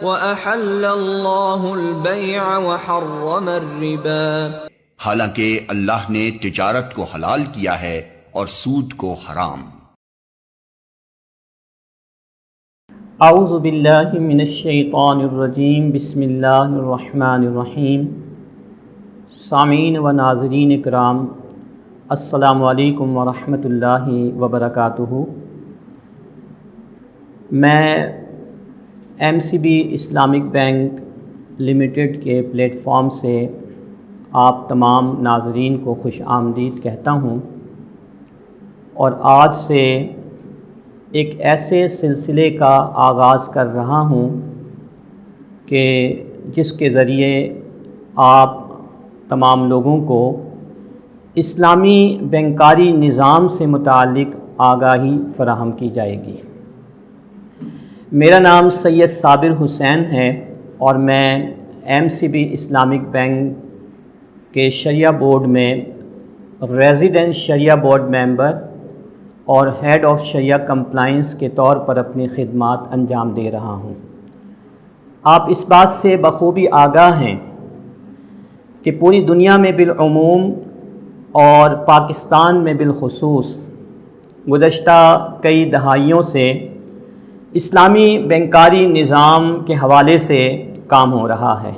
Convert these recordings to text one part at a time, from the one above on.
وَأَحَلَّ اللَّهُ الْبَيْعَ وَحَرَّمَ الرِّبَا۔ حالانکہ اللہ نے تجارت کو حلال کیا ہے اور سود کو حرام۔ اعوذ باللہ من الشیطان الرجیم، بسم اللہ الرحمن الرحیم۔ سامعین و ناظرین اکرام، السلام علیکم ورحمۃ اللہ وبرکاتہ۔ میں MCB اسلامک بینک لمیٹڈ کے پلیٹ فارم سے آپ تمام ناظرین کو خوش آمدید کہتا ہوں، اور آج سے ایک ایسے سلسلے کا آغاز کر رہا ہوں کہ جس کے ذریعے آپ تمام لوگوں کو اسلامی بینکاری نظام سے متعلق آگاہی فراہم کی جائے گی۔ میرا نام سید صابر حسین ہے اور میں MCB اسلامک بینک کے شریعہ بورڈ میں ریزیڈنٹ شریعہ بورڈ ممبر اور ہیڈ آف شریعہ کمپلائنس کے طور پر اپنی خدمات انجام دے رہا ہوں۔ آپ اس بات سے بخوبی آگاہ ہیں کہ پوری دنیا میں بالعموم اور پاکستان میں بالخصوص گزشتہ کئی دہائیوں سے اسلامی بینکاری نظام کے حوالے سے کام ہو رہا ہے،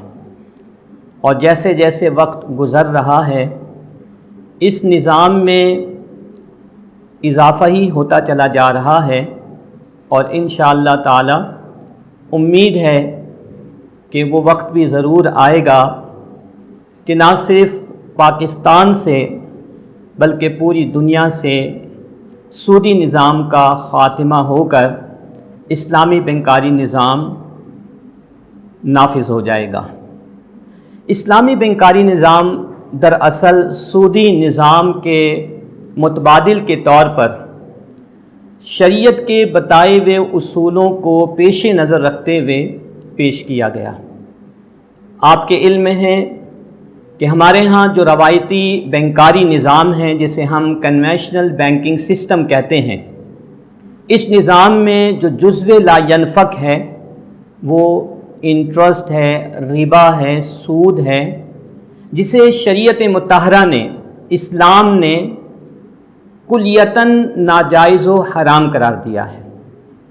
اور جیسے جیسے وقت گزر رہا ہے اس نظام میں اضافہ ہی ہوتا چلا جا رہا ہے، اور انشاءاللہ تعالی امید ہے کہ وہ وقت بھی ضرور آئے گا کہ نہ صرف پاکستان سے بلکہ پوری دنیا سے سودی نظام کا خاتمہ ہو کر اسلامی بینکاری نظام نافذ ہو جائے گا۔ اسلامی بینکاری نظام دراصل سودی نظام کے متبادل کے طور پر شریعت کے بتائے ہوئے اصولوں کو پیش نظر رکھتے ہوئے پیش کیا گیا۔ آپ کے علم میں ہے کہ ہمارے ہاں جو روایتی بینکاری نظام ہیں جسے ہم کنونشنل بینکنگ سسٹم کہتے ہیں، اس نظام میں جو جزو لا ینفک ہے وہ انٹرسٹ ہے، ربا ہے، سود ہے، جسے شریعت مطہرہ نے، اسلام نے کلیتاً ناجائز و حرام قرار دیا ہے۔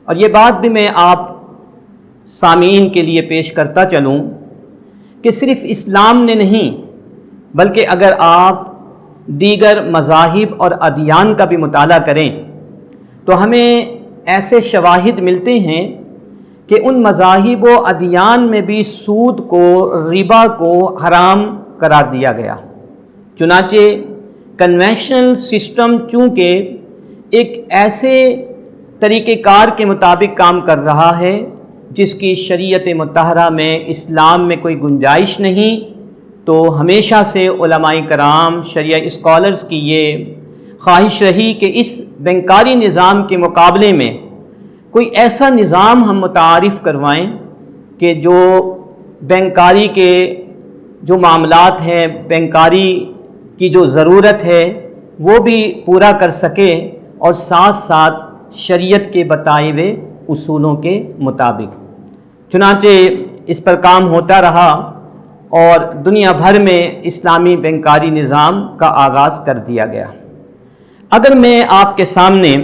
اور یہ بات بھی میں آپ سامعین کے لیے پیش کرتا چلوں کہ صرف اسلام نے نہیں بلکہ اگر آپ دیگر مذاہب اور ادیان کا بھی مطالعہ کریں تو ہمیں ایسے شواہد ملتے ہیں کہ ان مذاہب و ادیان میں بھی سود کو، ربا کو حرام قرار دیا گیا۔ چنانچہ کنونشنل سسٹم چونکہ ایک ایسے طریقہ کار کے مطابق کام کر رہا ہے جس کی شریعت مطہرہ میں، اسلام میں کوئی گنجائش نہیں، تو ہمیشہ سے علماء کرام، شریعہ اسکالرز کی یہ خواہش رہی کہ اس بینکاری نظام کے مقابلے میں کوئی ایسا نظام ہم متعارف کروائیں کہ جو بینکاری کے جو معاملات ہیں، بینکاری کی جو ضرورت ہے وہ بھی پورا کر سکے، اور ساتھ ساتھ شریعت کے بتائے ہوئے اصولوں کے مطابق۔ چنانچہ اس پر کام ہوتا رہا اور دنیا بھر میں اسلامی بینکاری نظام کا آغاز کر دیا گیا۔ اگر میں آپ کے سامنے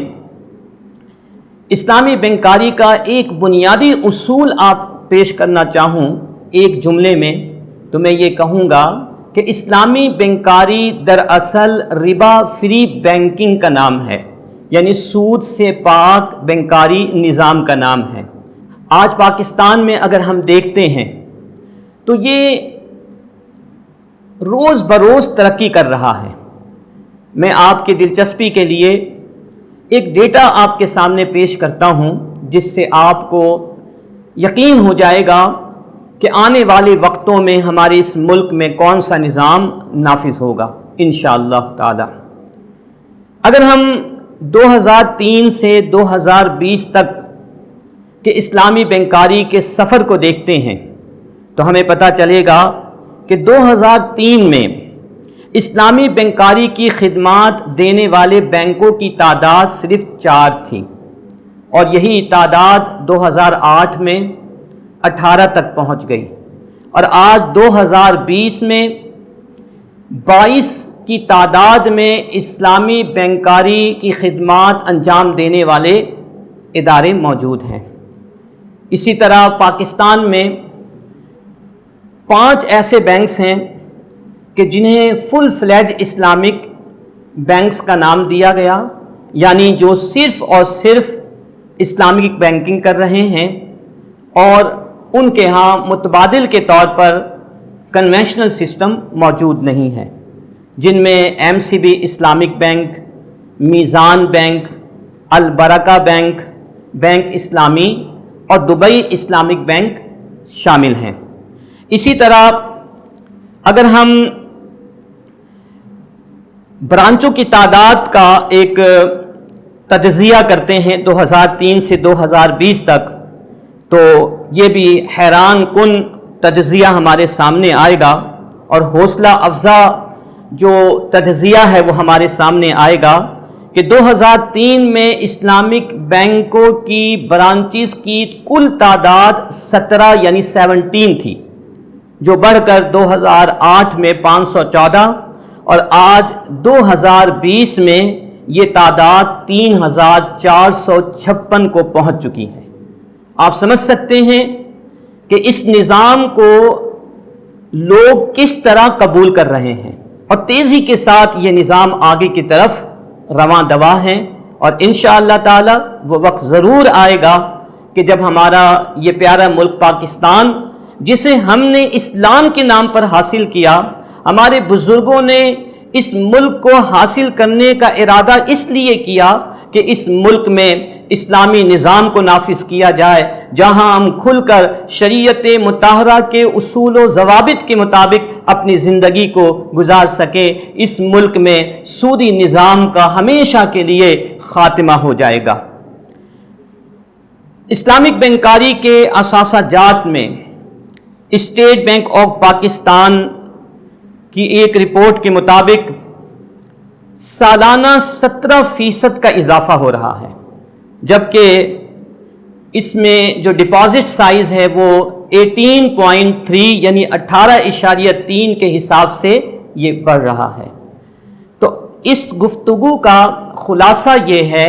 اسلامی بینکاری کا ایک بنیادی اصول آپ پیش کرنا چاہوں ایک جملے میں، تو میں یہ کہوں گا کہ اسلامی بینکاری دراصل ربا فری بینکنگ کا نام ہے، یعنی سود سے پاک بینکاری نظام کا نام ہے۔ آج پاکستان میں اگر ہم دیکھتے ہیں تو یہ روز بروز ترقی کر رہا ہے۔ میں آپ کی دلچسپی کے لیے ایک ڈیٹا آپ کے سامنے پیش کرتا ہوں جس سے آپ کو یقین ہو جائے گا کہ آنے والے وقتوں میں ہمارے اس ملک میں کون سا نظام نافذ ہوگا انشاءاللہ تعالی۔ اگر ہم 2003 سے 2020 تک کے اسلامی بینکاری کے سفر کو دیکھتے ہیں تو ہمیں پتہ چلے گا کہ 2003 میں اسلامی بینکاری کی خدمات دینے والے بینکوں کی تعداد صرف 4 تھی، اور یہی تعداد 2008 میں 18 تک پہنچ گئی، اور آج 2020 میں 22 کی تعداد میں اسلامی بینکاری کی خدمات انجام دینے والے ادارے موجود ہیں۔ اسی طرح پاکستان میں 5 ایسے بینکس ہیں کہ جنہیں فل فلیج اسلامک بینکس کا نام دیا گیا، یعنی جو صرف اور صرف اسلامک بینکنگ کر رہے ہیں، اور ان کے ہاں متبادل کے طور پر کنونشنل سسٹم موجود نہیں ہے، جن میں MCB اسلامک بینک، میزان بینک، البرکہ بینک، بینک اسلامی اور دبئی اسلامک بینک شامل ہیں۔ اسی طرح اگر ہم برانچوں کی تعداد کا ایک تجزیہ کرتے ہیں 2003 سے 2020 تک، تو یہ بھی حیران کن تجزیہ ہمارے سامنے آئے گا، اور حوصلہ افزا جو تجزیہ ہے وہ ہمارے سامنے آئے گا کہ 2003 میں اسلامک بینکوں کی برانچز کی کل تعداد 17 یعنی 17 تھی، جو بڑھ کر 2008 میں 514 اور آج 2020 میں یہ تعداد 3456 کو پہنچ چکی ہے۔ آپ سمجھ سکتے ہیں کہ اس نظام کو لوگ کس طرح قبول کر رہے ہیں، اور تیزی کے ساتھ یہ نظام آگے کی طرف رواں دواں ہے، اور انشاءاللہ تعالی وہ وقت ضرور آئے گا کہ جب ہمارا یہ پیارا ملک پاکستان، جسے ہم نے اسلام کے نام پر حاصل کیا، ہمارے بزرگوں نے اس ملک کو حاصل کرنے کا ارادہ اس لیے کیا کہ اس ملک میں اسلامی نظام کو نافذ کیا جائے، جہاں ہم کھل کر شریعت مطہرہ کے اصول و ضوابط کے مطابق اپنی زندگی کو گزار سکیں۔ اس ملک میں سودی نظام کا ہمیشہ کے لیے خاتمہ ہو جائے گا۔ اسلامک بینکاری کے اثاثہ جات میں اسٹیٹ بینک آف پاکستان کی ایک رپورٹ کے مطابق سالانہ 17% کا اضافہ ہو رہا ہے، جبکہ اس میں جو ڈپازٹ سائز ہے وہ 18.3 یعنی 18.3 کے حساب سے یہ بڑھ رہا ہے۔ تو اس گفتگو کا خلاصہ یہ ہے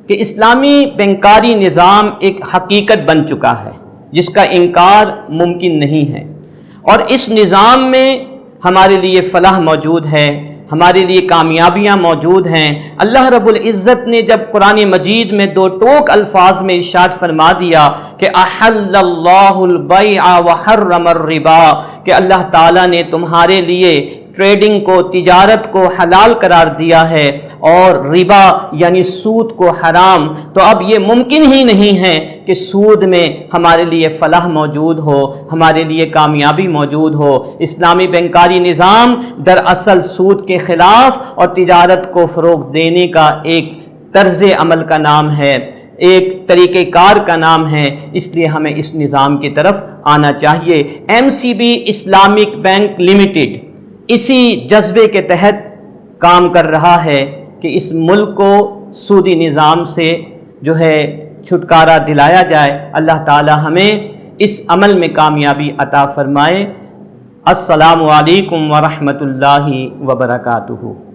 کہ اسلامی بینکاری نظام ایک حقیقت بن چکا ہے جس کا انکار ممکن نہیں ہے، اور اس نظام میں ہمارے لیے فلاح موجود ہے، ہمارے لیے کامیابیاں موجود ہیں۔ اللہ رب العزت نے جب قرآن مجید میں 2 ٹوک الفاظ میں ارشاد فرما دیا کہ احل اللہ البیع وحرم الربا، کہ اللہ تعالیٰ نے تمہارے لیے ٹریڈنگ کو، تجارت کو حلال قرار دیا ہے اور ربا یعنی سود کو حرام، تو اب یہ ممکن ہی نہیں ہے کہ سود میں ہمارے لیے فلاح موجود ہو، ہمارے لیے کامیابی موجود ہو۔ اسلامی بینکاری نظام دراصل سود کے خلاف اور تجارت کو فروغ دینے کا ایک طرز عمل کا نام ہے، ایک طریقہ کار کا نام ہے، اس لیے ہمیں اس نظام کی طرف آنا چاہیے۔ MCB اسلامک بینک لمیٹڈ اسی جذبے کے تحت کام کر رہا ہے کہ اس ملک کو سودی نظام سے جو ہے چھٹکارا دلایا جائے۔ اللہ تعالی ہمیں اس عمل میں کامیابی عطا فرمائے۔ السلام علیکم ورحمۃ اللہ وبرکاتہ۔